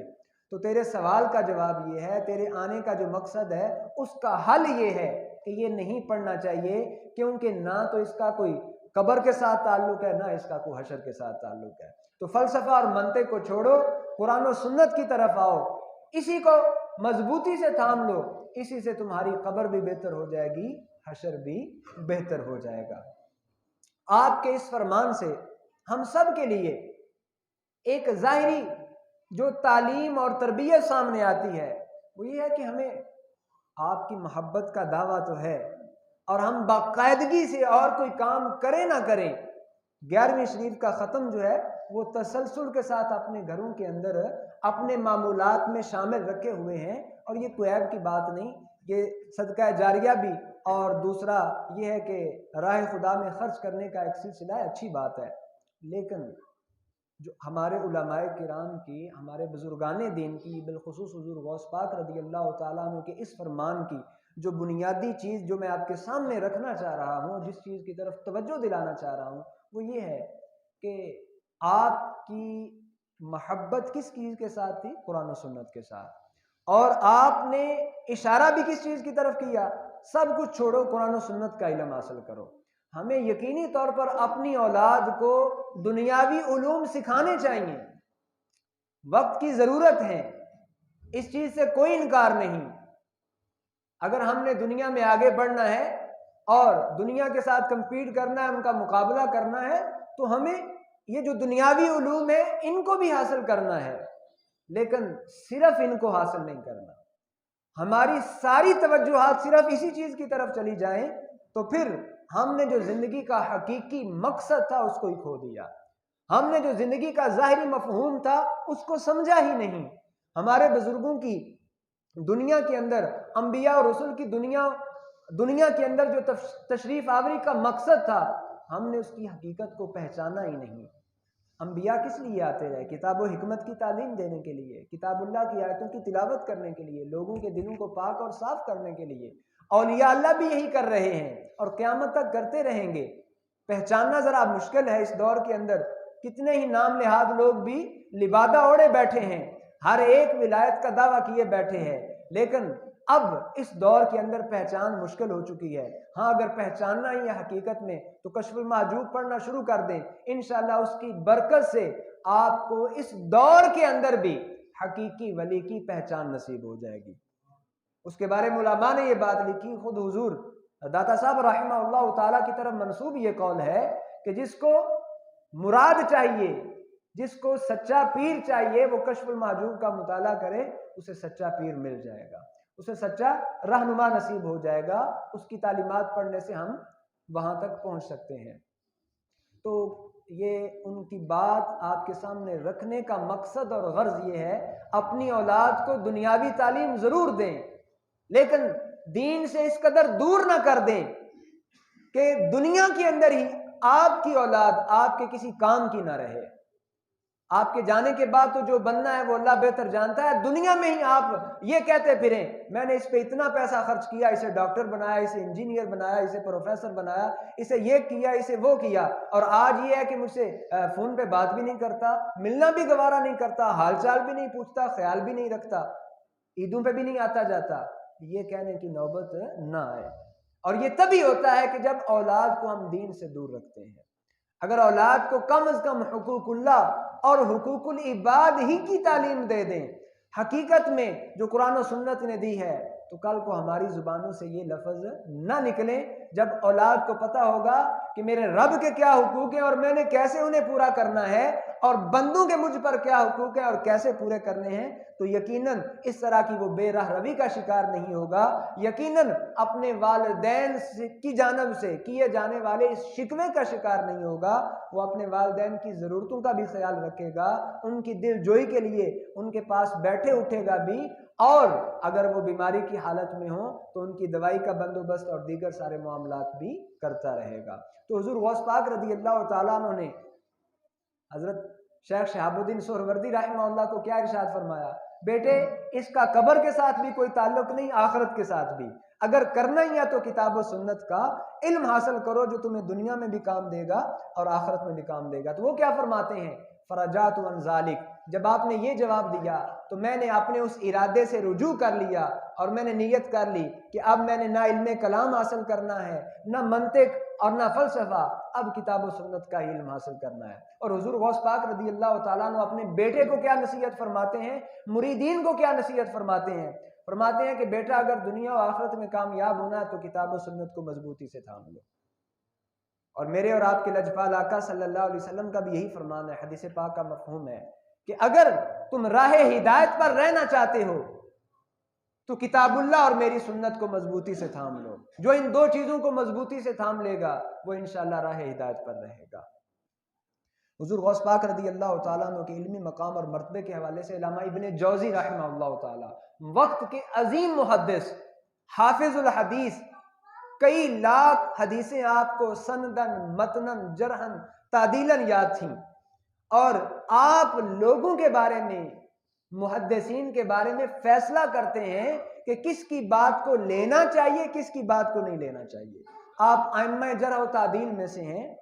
تو تیرے سوال کا جواب یہ ہے، تیرے آنے کا جو مقصد ہے اس کا حل یہ ہے کہ یہ نہیں پڑھنا چاہیے، کیونکہ نہ تو اس کا کوئی قبر کے ساتھ تعلق ہے، نہ اس کا کوئی حشر کے ساتھ تعلق ہے۔ تو فلسفہ اور منطق کو چھوڑو، قرآن و سنت کی طرف آؤ، اسی کو مضبوطی سے تھام لو، اسی سے تمہاری قبر بھی بہتر ہو جائے گی، حشر بھی بہتر ہو جائے گا۔ آپ کے اس فرمان سے ہم سب کے لیے ایک ظاہری جو تعلیم اور تربیت سامنے آتی ہے وہ یہ ہے کہ ہمیں آپ کی محبت کا دعویٰ تو ہے، اور ہم باقاعدگی سے اور کوئی کام کریں نہ کریں 11ویں شریف کا ختم جو ہے وہ تسلسل کے ساتھ اپنے گھروں کے اندر اپنے معمولات میں شامل رکھے ہوئے ہیں، اور یہ کوئی عیب کی بات نہیں، یہ صدقہ جاریہ بھی، اور دوسرا یہ ہے کہ راہ خدا میں خرچ کرنے کا ایک سلسلہ ہے، اچھی بات ہے۔ لیکن جو ہمارے علماء کرام کی، ہمارے بزرگان دین کی، بالخصوص حضور غوث پاک رضی اللہ تعالیٰ عنہ کے اس فرمان کی جو بنیادی چیز جو میں آپ کے سامنے رکھنا چاہ رہا ہوں، جس چیز کی طرف توجہ دلانا چاہ رہا ہوں، وہ یہ ہے کہ آپ کی محبت کس چیز کے ساتھ تھی؟ قرآن و سنت کے ساتھ، اور آپ نے اشارہ بھی کس چیز کی طرف کیا؟ سب کچھ چھوڑو، قرآن و سنت کا علم حاصل کرو۔ ہمیں یقینی طور پر اپنی اولاد کو دنیاوی علوم سکھانے چاہیے، وقت کی ضرورت ہے، اس چیز سے کوئی انکار نہیں۔ اگر ہم نے دنیا میں آگے بڑھنا ہے اور دنیا کے ساتھ کمپیٹ کرنا ہے، ان کا مقابلہ کرنا ہے، تو ہمیں یہ جو دنیاوی علوم ہے ان کو بھی حاصل کرنا ہے، لیکن صرف ان کو حاصل نہیں کرنا۔ ہماری ساری توجہات صرف اسی چیز کی طرف چلی جائیں تو پھر ہم نے جو زندگی کا حقیقی مقصد تھا اس کو ہی کھو دیا، ہم نے جو زندگی کا ظاہری مفہوم تھا اس کو سمجھا ہی نہیں۔ ہمارے بزرگوں کی دنیا کے اندر، انبیاء اور رسول کی دنیا کے اندر جو تشریف آوری کا مقصد تھا، ہم نے اس کی حقیقت کو پہچانا ہی نہیں۔ انبیاء کس لیے آتے رہے؟ کتاب و حکمت کی تعلیم دینے کے لیے، کتاب اللہ کی آیتوں کی تلاوت کرنے کے لیے، لوگوں کے دلوں کو پاک اور صاف کرنے کے لیے۔ اولیاء اللہ بھی یہی کر رہے ہیں اور قیامت تک کرتے رہیں گے۔ پہچاننا ذرا مشکل ہے اس دور کے اندر، کتنے ہی نام نہاد لوگ بھی لبادہ اوڑے بیٹھے ہیں، ہر ایک ولایت کا دعویٰ کیے بیٹھے ہیں، لیکن اب اس دور کے اندر پہچان مشکل ہو چکی ہے۔ ہاں، اگر پہچاننا ہی ہے حقیقت میں تو کشف المحجوب پڑھنا شروع کر دیں، انشاءاللہ اس کی برکت سے آپ کو اس دور کے اندر بھی حقیقی ولی کی پہچان نصیب ہو جائے گی۔ اس کے بارے میں علماء نے یہ بات لکھی، خود حضور داتا صاحب رحمہ اللہ تعالیٰ کی طرف منسوب یہ قول ہے کہ جس کو مراد چاہیے، جس کو سچا پیر چاہیے، وہ کشف المحجوب کا مطالعہ کرے، اسے سچا پیر مل جائے گا، اسے سچا رہنما نصیب ہو جائے گا، اس کی تعلیمات پڑھنے سے ہم وہاں تک پہنچ سکتے ہیں۔ تو یہ ان کی بات آپ کے سامنے رکھنے کا مقصد اور غرض یہ ہے، اپنی اولاد کو دنیاوی تعلیم ضرور دیں، لیکن دین سے اس قدر دور نہ کر دیں کہ دنیا کے اندر ہی آپ کی اولاد آپ کے کسی کام کی نہ رہے۔ آپ کے جانے کے بعد تو جو بننا ہے وہ اللہ بہتر جانتا ہے، دنیا میں ہی آپ یہ کہتے پھریں میں نے اس پہ اتنا پیسہ خرچ کیا، اسے ڈاکٹر بنایا، اسے انجینئر بنایا، اسے پروفیسر بنایا، اسے یہ کیا، اسے وہ کیا، اور آج یہ ہے کہ مجھ سے فون پہ بات بھی نہیں کرتا، ملنا بھی گوارا نہیں کرتا، حال چال بھی نہیں پوچھتا، خیال بھی نہیں رکھتا، عیدوں پہ بھی نہیں آتا جاتا۔ یہ کہنے کی نوبت نہ آئے، اور یہ تبھی ہوتا ہے کہ جب اولاد کو ہم دین سے دور رکھتے ہیں۔ اگر اولاد کو کم از کم حقوق اللہ اور حقوق العباد ہی کی تعلیم دے دیں حقیقت میں جو قرآن و سنت نے دی ہے، تو کل کو ہماری زبانوں سے یہ لفظ نہ نکلیں۔ جب اولاد کو پتہ ہوگا کہ میرے رب کے کیا حقوق ہیں اور میں نے کیسے انہیں پورا کرنا ہے، اور بندوں کے مجھ پر کیا حقوق ہیں اور کیسے پورے کرنے ہیں، تو یقیناً اس طرح کی وہ بے راہ روی کا شکار نہیں ہوگا، یقیناً اپنے والدین کی جانب سے کیے جانے والے اس شکوے کا شکار نہیں ہوگا، وہ اپنے والدین کی ضرورتوں کا بھی خیال رکھے گا، ان کی دل جوئی کے لیے ان کے پاس بیٹھے اٹھے گا بھی، اور اگر وہ بیماری کی حالت میں ہوں تو ان کی دوائی کا بندوبست اور دیگر سارے معاملات بھی کرتا رہے گا۔ تو حضور غوث پاک رضی اللہ تعالیٰ عنہ نے حضرت شیخ شہاب الدین سہروردی رحمہ اللہ کو کیا ارشاد فرمایا؟ بیٹے اس کا قبر کے ساتھ بھی کوئی تعلق نہیں، آخرت کے ساتھ بھی، اگر کرنا ہی ہے تو کتاب و سنت کا علم حاصل کرو جو تمہیں دنیا میں بھی کام دے گا اور آخرت میں بھی کام دے گا۔ تو وہ کیا فرماتے ہیں؟ فرجات عن ذالک، جب آپ نے یہ جواب دیا تو میں نے اپنے اس ارادے سے رجوع کر لیا اور میں نے نیت کر لی کہ اب میں نے نہ علم کلام حاصل کرنا ہے، نہ منطق اور نہ فلسفہ، اب کتاب و سنت کا علم حاصل کرنا ہے۔ اور حضور غوث پاک رضی اللہ تعالیٰ عنہ اپنے بیٹے کو کیا نصیحت فرماتے ہیں، مریدین کو کیا نصیحت فرماتے ہیں؟ فرماتے ہیں کہ بیٹا اگر دنیا و آخرت میں کامیاب ہونا ہے تو کتاب و سنت کو مضبوطی سے تھام لو۔ اور میرے اور آپ کے لجپال آقا صلی اللہ علیہ وسلم کا بھی یہی فرمان ہے، حدیث پاک کا مفہوم ہے کہ اگر تم راہ ہدایت پر رہنا چاہتے ہو تو کتاب اللہ اور میری سنت کو مضبوطی سے تھام لو. جو ان دو چیزوں کو مضبوطی سے تھام لے گا وہ انشاءاللہ راہ ہدایت پر رہے گا. حضور غوث پاک رضی اللہ تعالیٰ عنہ کے علمی مقام اور مرتبے کے حوالے سے علامہ ابن جوزی رحمہ اللہ تعالیٰ وقت کے عظیم محدث حافظ الحدیث، کئی لاکھ حدیثیں آپ کو سندن متنن جرحن تعدیلن یاد تھیں، اور آپ لوگوں کے بارے میں، محدثین کے بارے میں فیصلہ کرتے ہیں کہ کس کی بات کو لینا چاہیے کس کی بات کو نہیں لینا چاہیے. آپ ائمہ جرح و تعدیل میں سے ہیں.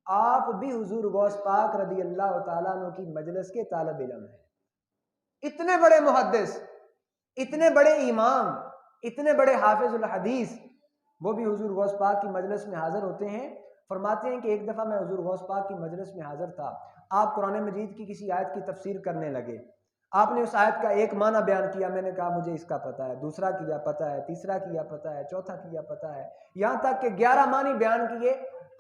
آپ بھی حضور غوث پاک رضی اللہ تعالیٰ عنہ کی مجلس کے طالب علم ہیں. اتنے بڑے محدث، اتنے بڑے امام، اتنے بڑے حافظ الحدیث، وہ بھی حضور غوث پاک کی مجلس میں حاضر ہوتے ہیں. فرماتے ہیں کہ ایک دفعہ میں حضور غوث پاک کی مجلس میں حاضر تھا. آپ قرآن مجید کی کسی آیت کی تفسیر کرنے لگے. آپ نے اس آیت کا ایک معنی بیان کیا. میں نے کہا مجھے اس کا پتہ ہے، دوسرا کیا پتہ ہے، تیسرا کیا پتہ ہے، چوتھا کیا پتہ ہے، یہاں تک کہ 11 معنی بیان کیے.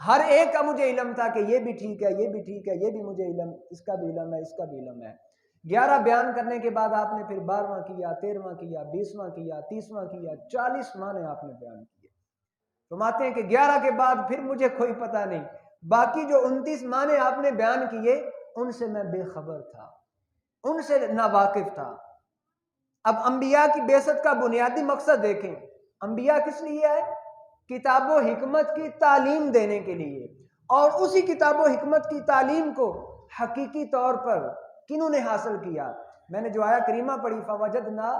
ہر ایک کا مجھے علم تھا کہ یہ بھی ٹھیک ہے، یہ بھی ٹھیک ہے، یہ بھی مجھے علم، اس کا بھی علم ہے، اس کا بھی علم ہے. 11 بیان کرنے کے بعد آپ نے پھر 12واں کیا، 13واں کیا، 20واں کیا، 30واں کیا، 40 معنی آپ نے بیان کیے. فرماتے ہیں کہ 11 کے بعد پھر مجھے کوئی پتہ نہیں. باقی جو 29 معنی آپ نے بیان کیے ان سے میں بے خبر تھا، ان سے ناواقف تھا. اب انبیاء کی بعثت کا بنیادی مقصد دیکھیں. انبیاء کس لیے آئے؟ کتاب و حکمت کی تعلیم دینے کے لیے. اور اسی کتاب و حکمت کی تعلیم کو حقیقی طور پر کنہوں نے حاصل کیا؟ میں نے جو آیہ کریمہ پڑھی فوجدا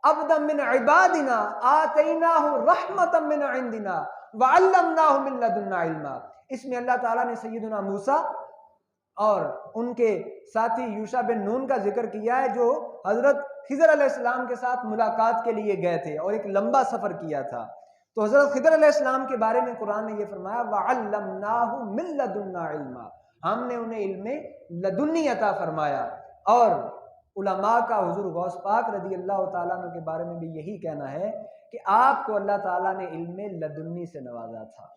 عبدا من عبادنا آتیناہ رحمتا من عندنا وعلمناہ من لدنا علما. اس میں اللہ تعالیٰ نے سیدنا موسیٰ اور ان کے ساتھی یوشع بن نون کا ذکر کیا ہے، جو حضرت خضر علیہ السلام کے ساتھ ملاقات کے لیے گئے تھے اور ایک لمبا سفر کیا تھا. تو حضرت خضر علیہ السلام کے بارے میں قرآن نے یہ فرمایا وَعَلَّمْنَاهُ مِن لَدُنَّا عِلْمًا، ہم نے انہیں علم لدنی عطا فرمایا. اور علماء کا حضور غوث پاک رضی اللہ تعالیٰ عنہ کے بارے میں بھی یہی کہنا ہے کہ آپ کو اللہ تعالیٰ نے علم لدنی سے نوازا تھا.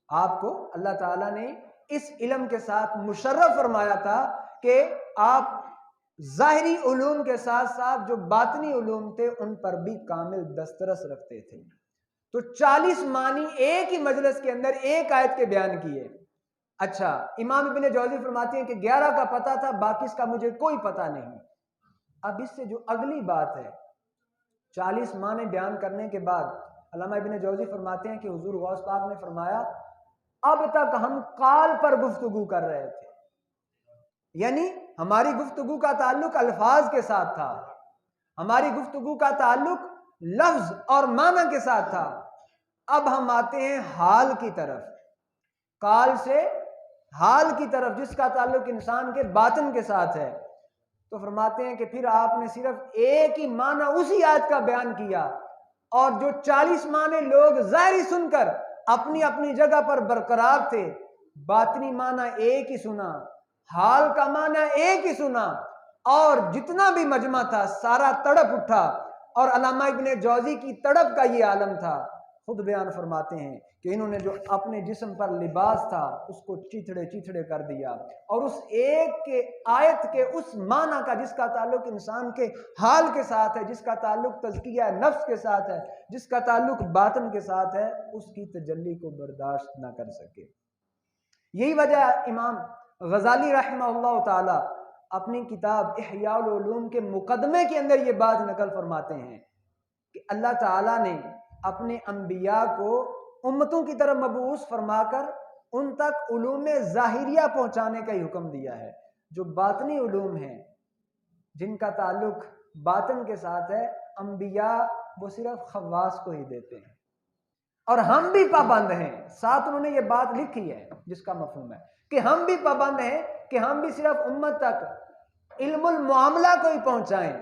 آپ کو اللہ تعالیٰ نے اس علم کے ساتھ مشرف فرمایا تھا کہ آپ ظاہری علوم کے ساتھ ساتھ جو باطنی علوم تھے ان پر بھی کامل دسترس رکھتے تھے. تو 40 معنی ایک ہی مجلس کے اندر ایک آیت کے بیان کیے. اچھا، امام ابن جوزی فرماتے ہیں کہ 11 کا پتہ تھا، باقی اس کا مجھے کوئی پتہ نہیں. اب اس سے جو اگلی بات ہے، 40 معنی بیان کرنے کے بعد علامہ ابن جوزی فرماتے ہیں کہ حضور غوث پاک نے فرمایا اب تک ہم قال پر گفتگو کر رہے تھے، یعنی ہماری گفتگو کا تعلق الفاظ کے ساتھ تھا، ہماری گفتگو کا تعلق لفظ اور معنی کے ساتھ تھا. اب ہم آتے ہیں حال کی طرف، قال سے حال کی طرف جس کا تعلق انسان کے باطن کے ساتھ ہے. تو فرماتے ہیں کہ پھر آپ نے صرف ایک ہی معنی اسی آیت کا بیان کیا، اور جو 40 معنی لوگ ظاہری سن کر اپنی اپنی جگہ پر برقرار تھے، باطنی معنی ایک ہی سنا، حال کا معنی ایک ہی سنا، اور جتنا بھی مجمع تھا سارا تڑپ اٹھا. اور علامہ ابن جوزی کی تڑپ کا یہ عالم تھا. خود بیان فرماتے ہیں کہ انہوں نے جو اپنے جسم پر لباس تھا اس کو چیتھڑے چیتھڑے کر دیا، اور اس ایک کے آیت کے اس معنی کا جس کا تعلق انسان کے حال کے ساتھ ہے، جس کا تعلق تزکیہ نفس کے ساتھ ہے، جس کا تعلق باطن کے ساتھ ہے، اس کی تجلی کو برداشت نہ کر سکے. یہی وجہ امام غزالی رحمہ اللہ تعالی اپنی کتاب احیاء العلوم کے مقدمے کے اندر یہ بات نقل فرماتے ہیں کہ اللہ تعالیٰ نے اپنے انبیاء کو امتوں کی طرف مبعوث فرما کر ان تک علوم ظاہریہ پہنچانے کا ہی حکم دیا ہے. جو باطنی علوم ہیں جن کا تعلق باطن کے ساتھ ہے، انبیاء وہ صرف خواص کو ہی دیتے ہیں، اور ہم بھی پابند ہیں. ساتھ انہوں نے یہ بات لکھی ہے جس کا مفہوم ہے کہ ہم بھی پابند ہیں کہ ہم بھی صرف امت تک علم المعاملہ کو ہی پہنچائیں.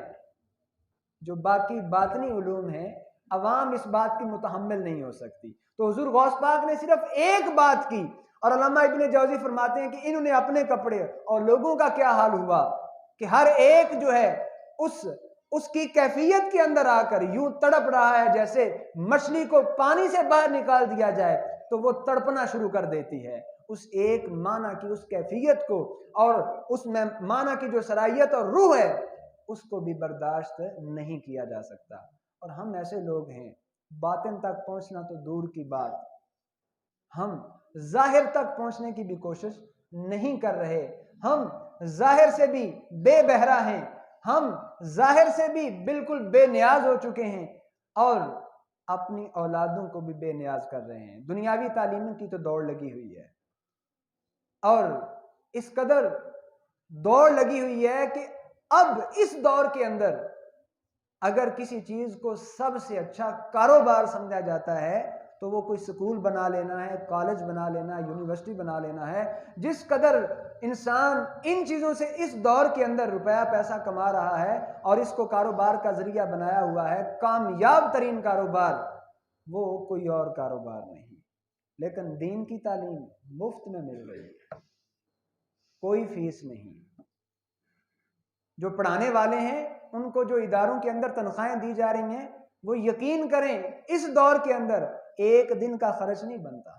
جو باقی باطنی علوم ہیں عوام اس بات کی متحمل نہیں ہو سکتی. تو حضور غوث پاک نے صرف ایک بات کی، اور علامہ ابن جوزی فرماتے ہیں کہ انہوں نے اپنے کپڑے اور لوگوں کا کیا حال ہوا کہ ہر ایک جو ہے اس کی کیفیت کے اندر آ کر یوں تڑپ رہا ہے جیسے مچھلی کو پانی سے باہر نکال دیا جائے تو وہ تڑپنا شروع کر دیتی ہے. اس ایک معنی کی اس کیفیت کو اور اس میں معنی کی جو صلاحیت اور روح ہے اس کو بھی برداشت نہیں کیا جا سکتا۔ اور ہم ایسے لوگ ہیں باطن تک پہنچنا تو دور کی بات، ہم ظاہر تک پہنچنے کی بھی کوشش نہیں کر رہے، ہم ظاہر سے بھی بے بہرا ہیں، ہم ظاہر سے بھی بالکل بے نیاز ہو چکے ہیں اور اپنی اولادوں کو بھی بے نیاز کر رہے ہیں۔ دنیاوی تعلیم کی تو دوڑ لگی ہوئی ہے اور اس قدر دوڑ لگی ہوئی ہے کہ اب اس دور کے اندر اگر کسی چیز کو سب سے اچھا کاروبار سمجھا جاتا ہے تو وہ کوئی سکول بنا لینا ہے، کالج بنا لینا ہے، یونیورسٹی بنا لینا ہے۔ جس قدر انسان ان چیزوں سے اس دور کے اندر روپیہ پیسہ کما رہا ہے اور اس کو کاروبار کا ذریعہ بنایا ہوا ہے، کامیاب ترین کاروبار وہ کوئی اور کاروبار نہیں، لیکن دین کی تعلیم مفت میں مل رہی ہے، کوئی فیس نہیں۔ جو پڑھانے والے ہیں ان کو جو اداروں کے اندر تنخواہیں دی جا رہی ہیں وہ یقین کریں اس دور کے اندر ایک دن کا خرچ نہیں بنتا۔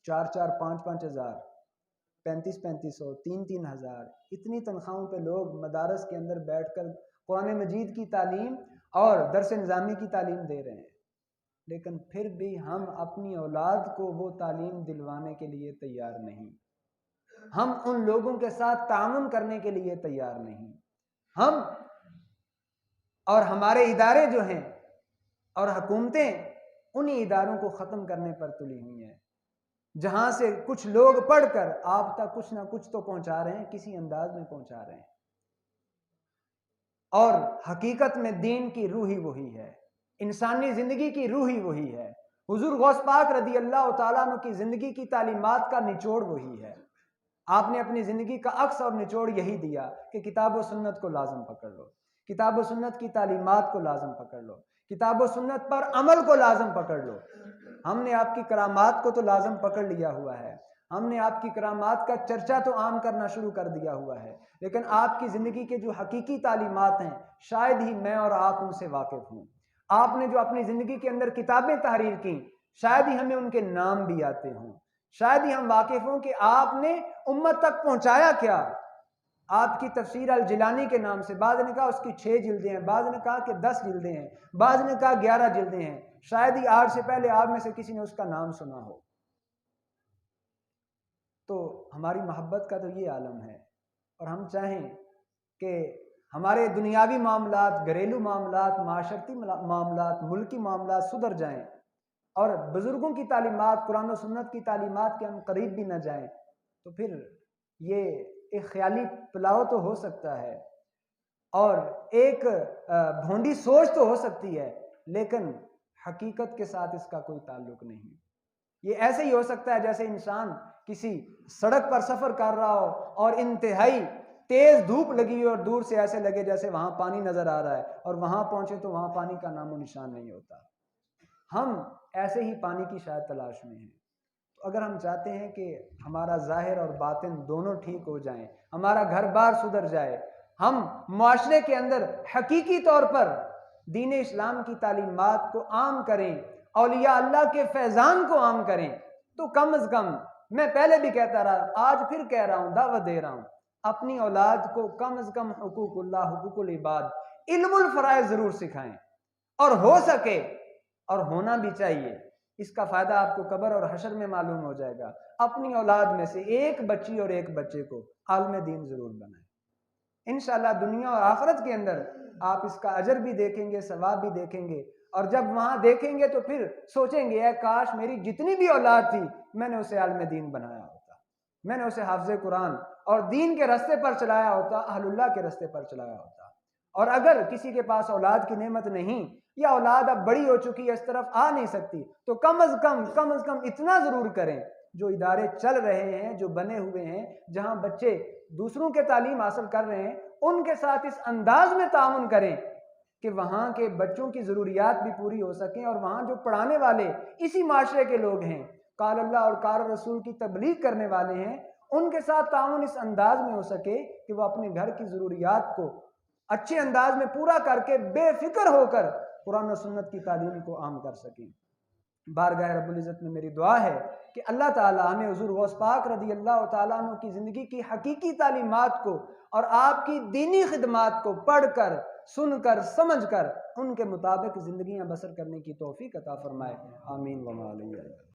4-4 5-5 ہزار، 35-35 سو، 3-3 ہزار، اتنی تنخواہوں پہ لوگ مدارس کے اندر بیٹھ کر قرآن مجید کی تعلیم اور درس نظامی کی تعلیم دے رہے ہیں، لیکن پھر بھی ہم اپنی اولاد کو وہ تعلیم دلوانے کے لیے تیار نہیں، ہم ان لوگوں کے ساتھ تعاون کرنے کے لیے تیار نہیں۔ ہم اور ہمارے ادارے جو ہیں اور حکومتیں انہی اداروں کو ختم کرنے پر تلی ہوئی ہیں، جہاں سے کچھ لوگ پڑھ کر آپ تک کچھ نہ کچھ تو پہنچا رہے ہیں، کسی انداز میں پہنچا رہے ہیں، اور حقیقت میں دین کی روح ہی وہی ہے، انسانی زندگی کی روح ہی وہی ہے۔ حضور غوث پاک رضی اللہ تعالیٰ عنہ کی زندگی کی تعلیمات کا نچوڑ وہی ہے۔ آپ نے اپنی زندگی کا عکس اور نچوڑ یہی دیا کہ کتاب و سنت کو لازم پکڑ لو، کتاب و سنت کی تعلیمات کو لازم پکڑ لو، کتاب و سنت پر عمل کو لازم پکڑ لو۔ ہم نے آپ کی کرامات کو تو لازم پکڑ لیا ہوا ہے، ہم نے آپ کی کرامات کا چرچا تو عام کرنا شروع کر دیا ہوا ہے، لیکن آپ کی زندگی کے جو حقیقی تعلیمات ہیں شاید ہی میں اور آپ ان سے واقف ہوں۔ آپ نے جو اپنی زندگی کے اندر کتابیں تحریر کی شاید ہی ہمیں ان کے نام بھی آتے ہوں، شاید ہی ہم واقف ہوں کہ آپ نے امت تک پہنچایا کیا۔ آپ کی تفسیر الجیلانی کے نام سے بعض نے کہا اس کی 6 جلدیں ہیں، بعض نے کہا کہ 10 جلدیں ہیں، بعض نے کہا 11 جلدیں ہیں، شاید ہی آج سے پہلے آپ میں سے کسی نے اس کا نام سنا ہو۔ تو ہماری محبت کا تو یہ عالم ہے، اور ہم چاہیں کہ ہمارے دنیاوی معاملات، گھریلو معاملات، معاشرتی معاملات، ملکی معاملات سدھر جائیں اور بزرگوں کی تعلیمات، قرآن و سنت کی تعلیمات کے ہم قریب بھی نہ جائیں، تو پھر یہ ایک خیالی پلاؤ تو ہو سکتا ہے اور ایک بھونڈی سوچ تو ہو سکتی ہے، لیکن حقیقت کے ساتھ اس کا کوئی تعلق نہیں۔ یہ ایسے ہی ہو سکتا ہے جیسے انسان کسی سڑک پر سفر کر رہا ہو اور انتہائی تیز دھوپ لگی اور دور سے ایسے لگے جیسے وہاں پانی نظر آ رہا ہے، اور وہاں پہنچے تو وہاں پانی کا نام و نشان نہیں ہوتا۔ ہم ایسے ہی پانی کی شاید تلاش میں ہیں۔ تو اگر ہم چاہتے ہیں کہ ہمارا ظاہر اور باطن دونوں ٹھیک ہو جائیں، ہمارا گھر بار سدھر جائے، ہم معاشرے کے اندر حقیقی طور پر دین اسلام کی تعلیمات کو عام کریں، اولیاء اللہ کے فیضان کو عام کریں، تو کم از کم، میں پہلے بھی کہتا رہا، آج پھر کہہ رہا ہوں، دعوت دے رہا ہوں، اپنی اولاد کو کم از کم حقوق اللہ، حقوق العباد، علم الفرائض ضرور سکھائیں، اور ہو سکے اور ہونا بھی چاہیے، اس کا فائدہ آپ کو قبر اور حشر میں معلوم ہو جائے گا، اپنی اولاد میں سے ایک بچی اور ایک بچے کو عالم دین ضرور بنائیں۔ انشاءاللہ دنیا اور آخرت کے اندر آپ اس کا اجر بھی دیکھیں گے، ثواب بھی دیکھیں گے، اور جب وہاں دیکھیں گے تو پھر سوچیں گے اے کاش میری جتنی بھی اولاد تھی میں نے اسے عالم دین بنایا ہوتا، میں نے اسے حافظ قرآن اور دین کے راستے پر چلایا ہوتا، اہل اللہ کے راستے پر چلایا ہوتا۔ اور اگر کسی کے پاس اولاد کی نعمت نہیں، یا اولاد اب بڑی ہو چکی ہے، اس طرف آ نہیں سکتی، تو کم از کم اتنا ضرور کریں، جو ادارے چل رہے ہیں، جو بنے ہوئے ہیں، جہاں بچے دوسروں کے تعلیم حاصل کر رہے ہیں، ان کے ساتھ اس انداز میں تعاون کریں کہ وہاں کے بچوں کی ضروریات بھی پوری ہو سکیں، اور وہاں جو پڑھانے والے اسی معاشرے کے لوگ ہیں، قال اللہ اور قال رسول کی تبلیغ کرنے والے ہیں، ان کے ساتھ تعاون اس انداز میں ہو سکے کہ وہ اپنے گھر کی ضروریات کو اچھے انداز میں پورا کر کے بے فکر ہو کر قرآن و سنت کی تعلیم کو عام کر سکیں۔ بارگاہ رب العزت میں میری دعا ہے کہ اللہ تعالی ہمیں حضور غوث پاک رضی اللہ تعالیٰ عنہ کی زندگی کی حقیقی تعلیمات کو اور آپ کی دینی خدمات کو پڑھ کر، سن کر، سمجھ کر ان کے مطابق زندگیاں بسر کرنے کی توفیق عطا فرمائے۔ آمین و